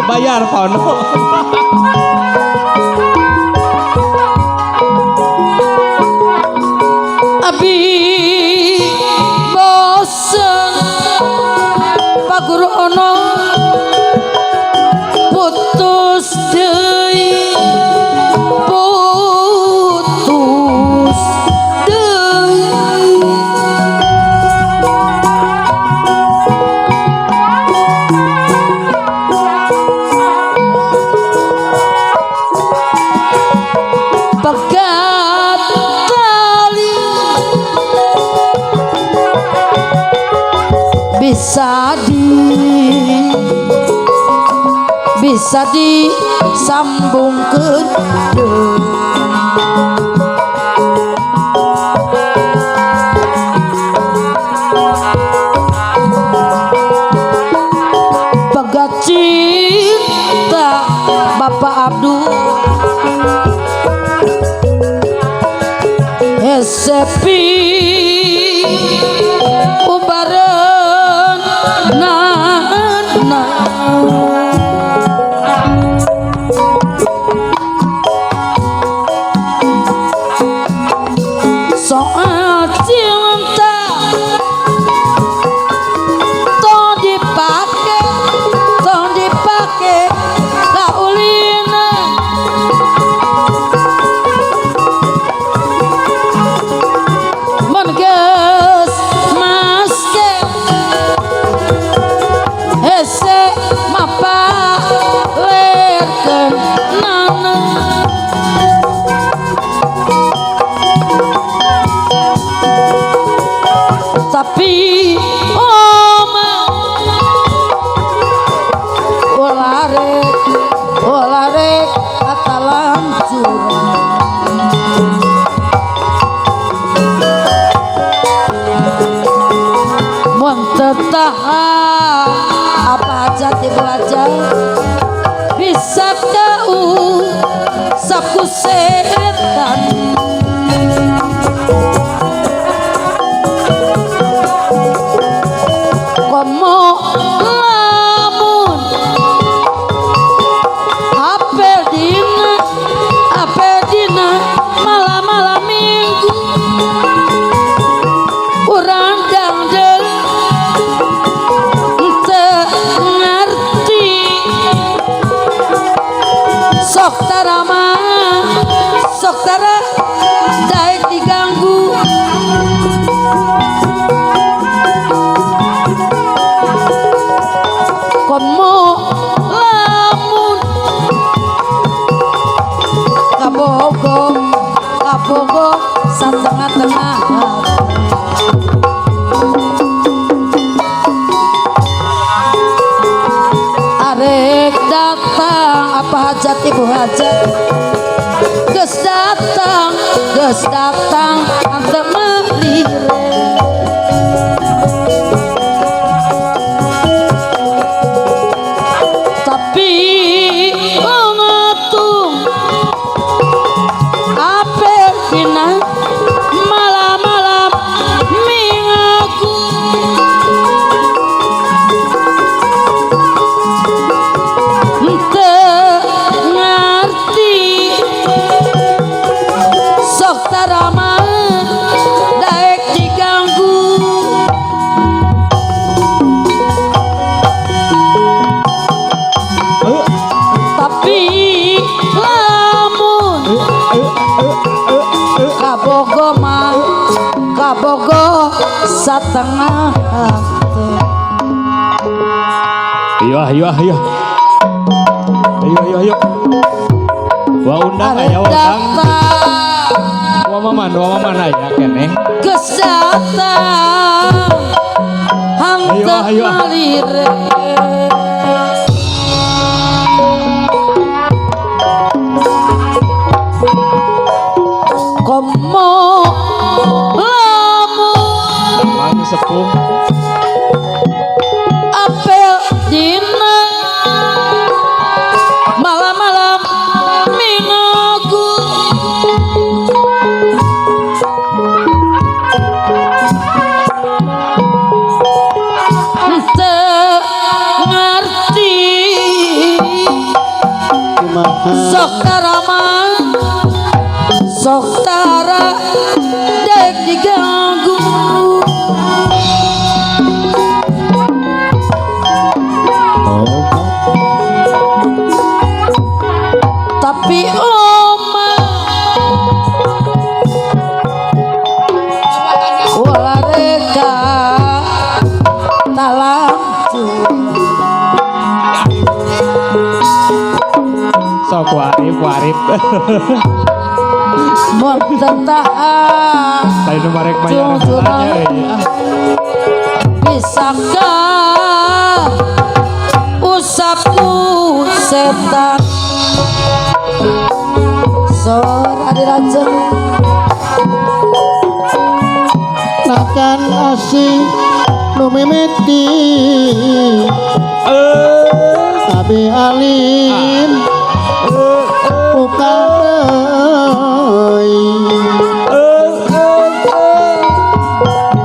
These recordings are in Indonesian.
bayar pono. Abi bosen Pak Guru ono putus deui putus deui pegat tali bisa disambungkeun pegat cinta Bapak Abdul sepi ubareun soal cinta tong dipake kaulina mun geus maske hese mapalerkeun nana tapi oma olarek atalancuran mun tetahan apa hajat ibu aja bisa kau sapu setan komo lamun apel dina malam-malam minggu urang dangdel teu ngarti sok tara daek diganggu komo lamun kabogo satengah-tengah arek datang apa hajat ibu hajat geus datang ante melire tapi ngatung apel dina malam-malam minggu teu ngarti sok tarama daek diganggu tapi lamun kabogo satengah Ayo. Wa undang aya undang. Wa maman aya keneh. Geus datang hangteu malire. Komo lamun mang sepuh apel dina malam-malam minggu teu sok tarama sok tara dek diganggu tapi oma walareka talampu sok warip Montetaan tadi numarek bayar salahnya bisakah usapku setan sor adi rajeng nakan asih nu mimiti abi alim bukan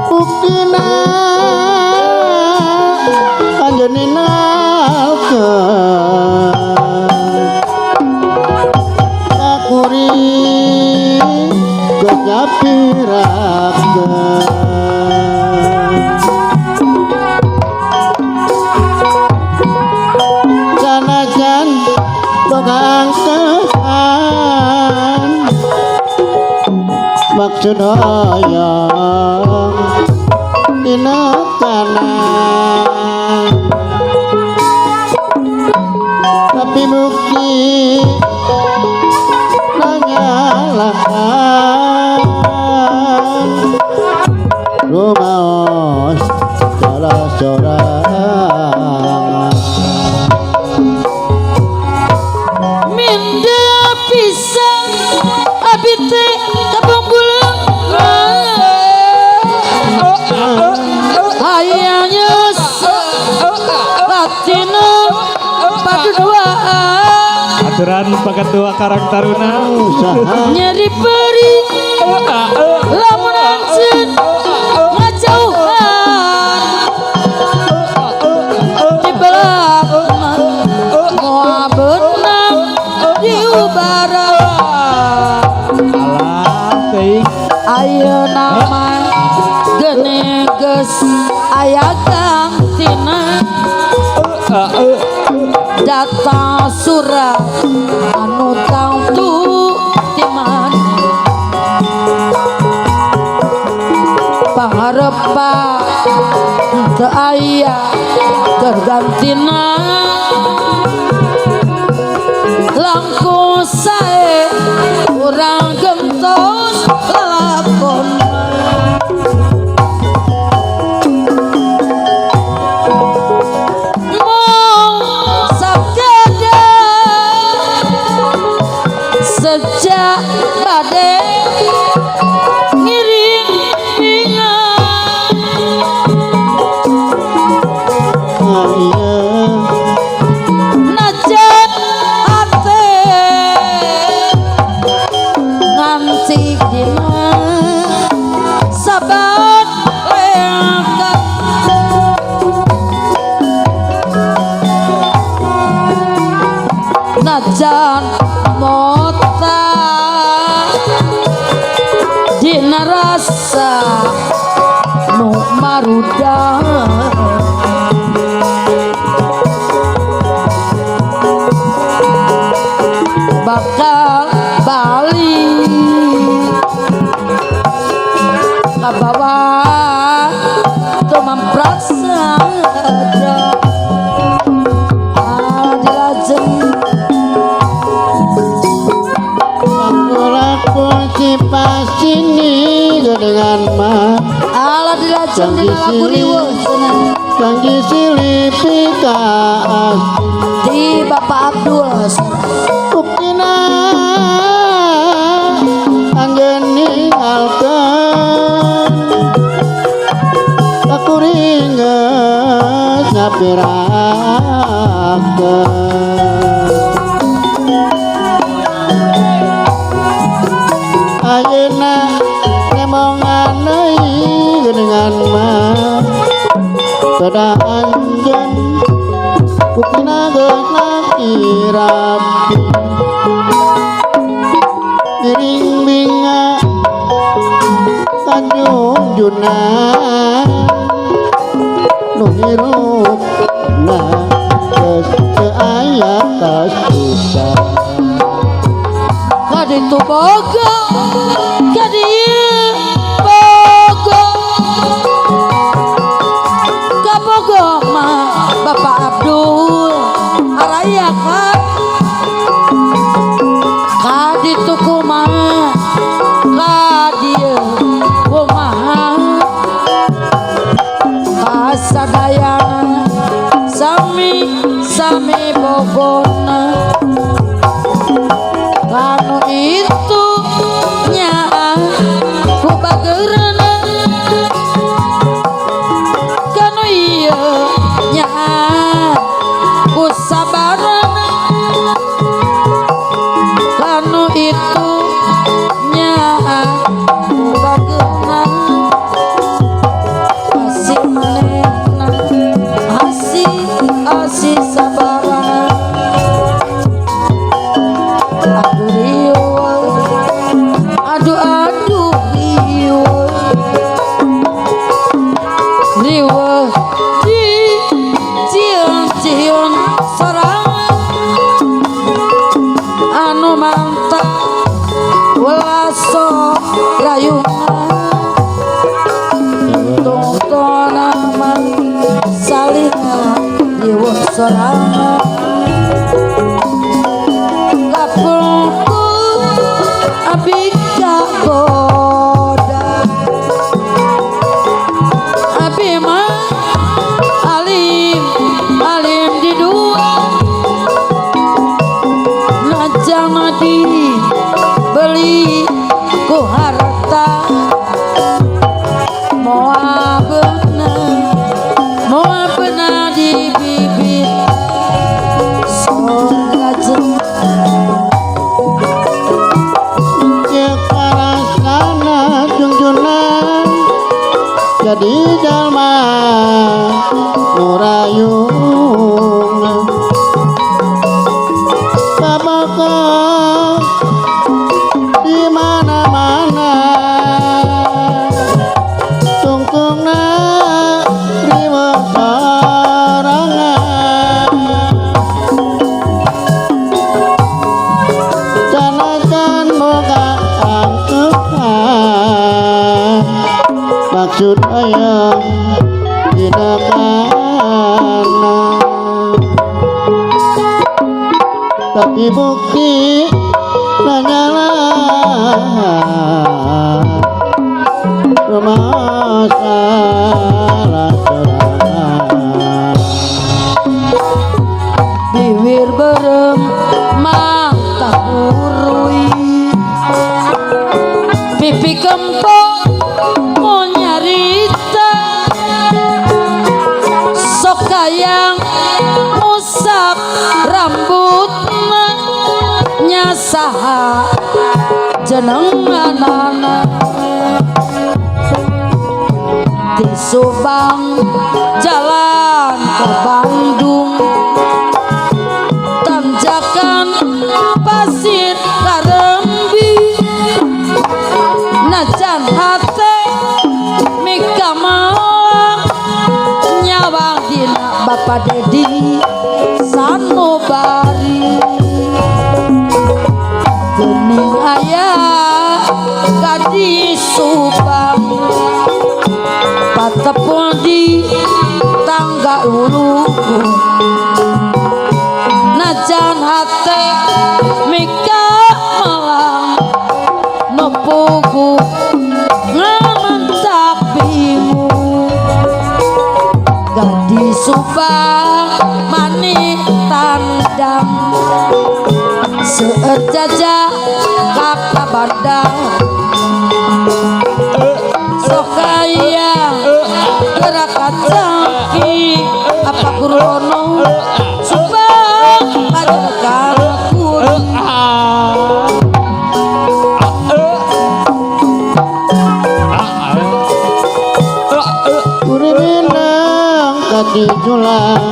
buktina anjenina kakuri kejapirakan sanajan bogang kesan maksud hoyong dina kanan tapi mugi nanyalakan rumaos salah sorangan minda pisang abite kabung bulan hayanya latina padu duaan aturan paket dua karang taruna nyeri peri lamun anjeun ngajauhan di belakang moal benang di ubara alah teuing ayo nama geneges aya gantina data surat anu tangtu di mana pangarepa teu aya tergantina langkung sae urang gentos lalakon sejak badai ngiring pingan najan ate nganti dina sabat leakat najan mota dina rasa nu marudah bakal balik kabawa tuh mamprasada dilajeng si pasini dengan mah ala dilajeng dina lagu riweuh cenah kangge silipi kaas di Bapak Abdul buktina anggen ninggalkeun kakuringeut ngapirakeun ayeuna ngemongan deui dengan mah pada anjeun buktina laki rapi Giring binga Tanjung Junan Nu hirup na Teu aya kasusan Kaditu boga kadieu boga kaboga mah Bapak Abdul araya kan kaditu kumaha kadieu kumaha kasadayana sami bogona kanu itu nya ku bageurna kanu ieu nya ku sabarna kanu itu nya ku bageurna asih manehna asih sabarna aduh riweuh di cion sorangan anu mantap welaso rayungan tongtonaman salina riweuh sorangan kapungkur abi kaboda abi mah alim di dua najana dibeli ku harta moal beuna di bibit sorajeng jadi jalma nurayung kabaka di mana-mana tungtungna riweuh sorangan canakan boga angkepan maksud aya dina kana tapi bukti nanyala rumah salah sorangan bibir berem mata urui pipi kempong mau nyarita sok kayang musap rambutna nyasaha jenenganana di Subang jalan ke Bandung tanjakan pasir Karembi najan hate mika malang nyawang dina Bapak Dedi sanubari gening aya kadi Subang patepul di tangga ulu najan hate mika malang nopugu ngamantak bimu gadi Subang mani tandang sejaja kakak bandang sokaya gerakan cangki apa kurono Subang ajarkan kun kurinang kaki julang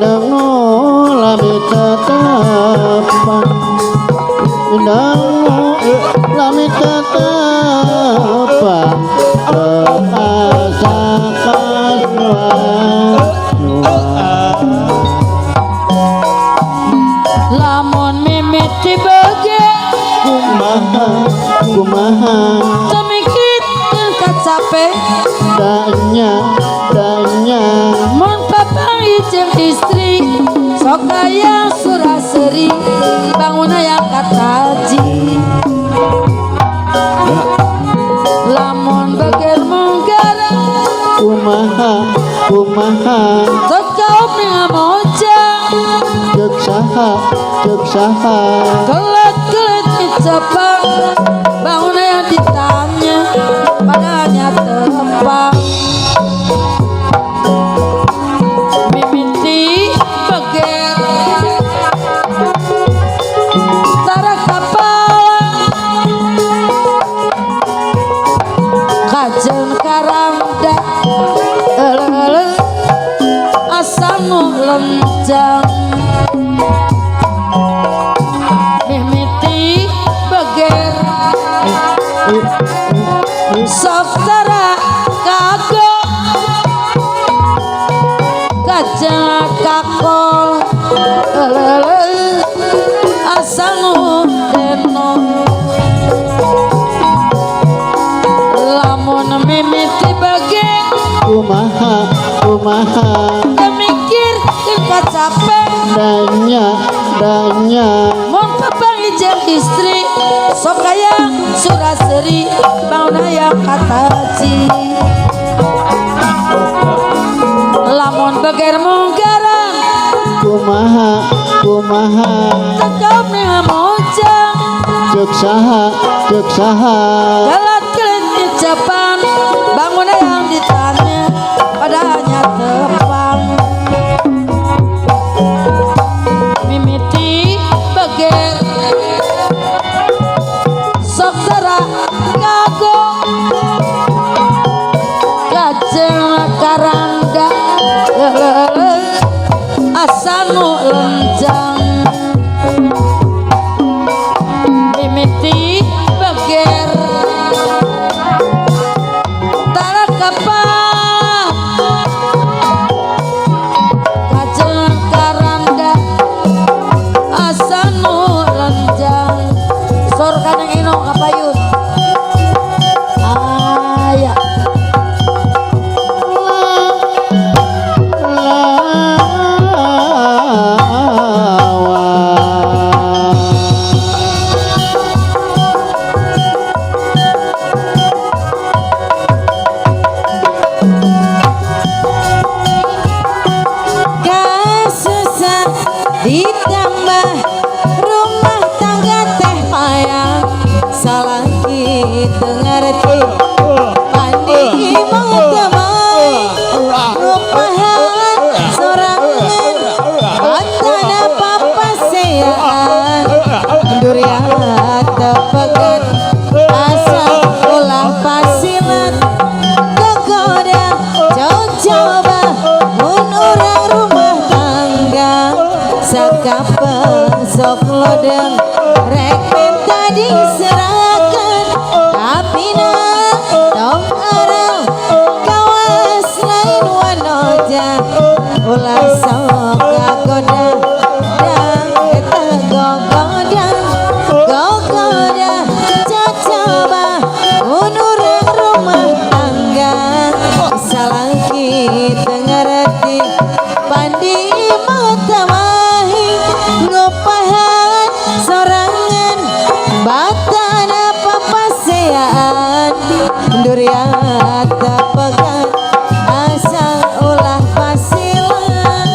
Minangno lamit tetapan Minangno lamit tetapan Terasa kasnuan Lamun mimiti bege Kumaha Semikit kacape Danya Mun papa ijeng istri Sok kaya suraseri Bangun yang kataji Lamun beger menggara Kumaha Tekaup dengan mojang Cek saha Kelet-kelet dicepang Bangun yang ditanya Padanya terempang Mimiti beger Tara kapala Kajen karangda Asamu lenjang Mimiti beger Saudara kagok Kajeng kakol Asamu reno Lamun mimiti beger Kumaha Kemikir kacape Danya Mun papang ijeng istri Sok kaya suraseri Bangun yang kataji Lamun beger munggaran Kumaha Tekaup dengan mojang Cek saha Kelet-kelet dicepan Bangun yang ditanya Padanya tepang Mimiti beger Sok tera kagok Kajeng karangda Asanu lenjang Mimiti beger Tara kapal Kajeng karangda Asanu lenjang Sor kaneng ino kapayun Aya Kasusah ditambah rumah tangga teh payah Salah itu ngerti Pandi mau temai Rupahan sorangan Antara papa sean Durian tepegan Asal ulah pasilan Kegoda coba Mun orang rumah tangga Sakapeng sok lodeng Rek minta diserahkan Tapi na tong arang Kawas lain wanoja Ulah sok kagoda Dan kita gogoda Gogoda coba Mun orang rumah tangga Salah kita ngerti Pandi mata mahi Ngupahan sorangan Batana papasean Durian tepegan Asal ulah pasilan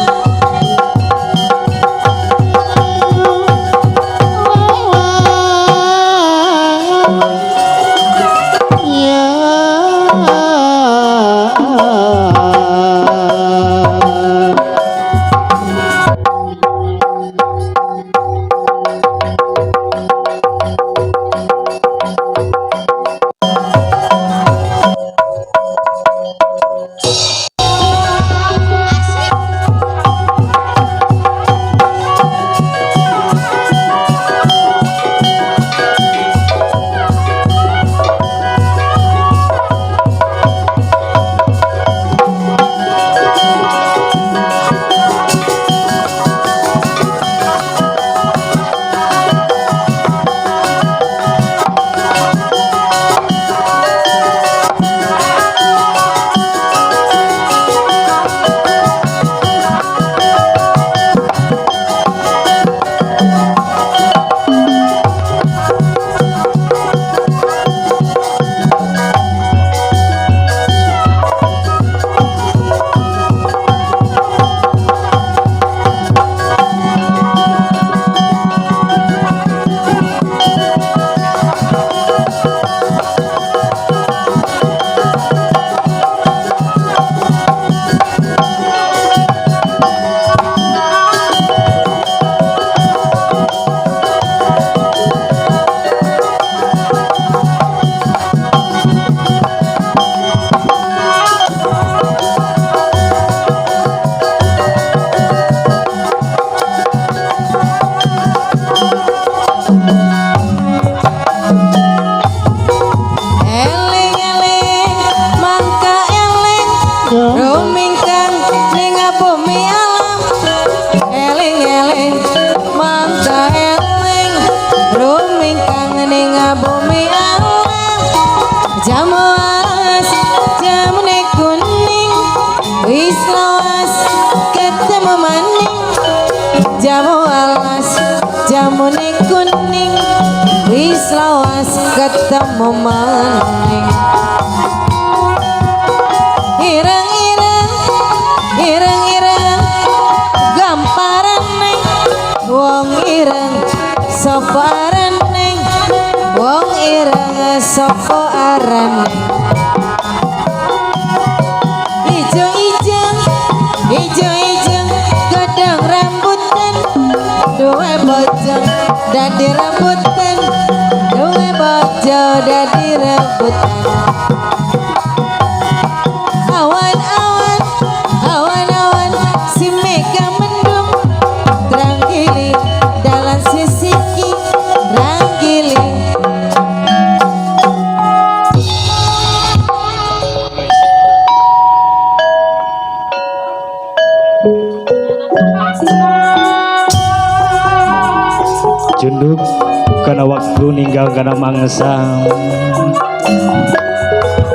lawas ketemu maning ireng-ireng ireng-ireng gamparan neng wong ireng sapa araneng wong ireng sapa araneng ijo-ijeng ijo-ijeng gadang rambutan duwe bojong dadi rambutan duwe bojo dadi rambutan awan-awan awan-awan si mega mendung tranggili dalam sisiki tranggili Junduk karena waktu ninggal karena mangsa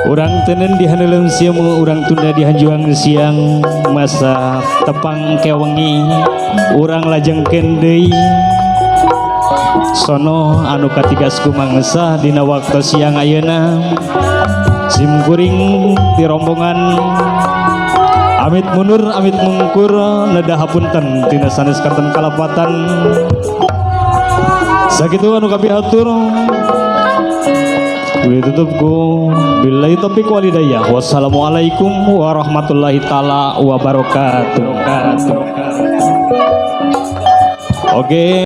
orang tenen dihanelem siang orang tunda dihanjuang siang masa tepang kewengi orang lajeng kendei sono anu katigasku mangsa dina waktu siang ayeuna sim kuring di rombongan amit mundur amit mungkur nedahapunten tina sanes kanten kalapatan sakitu anu kapihatur ditutupku billahi taufiq walhidayah wassalamualaikum warahmatullahi taala wabarakatuh. Oke.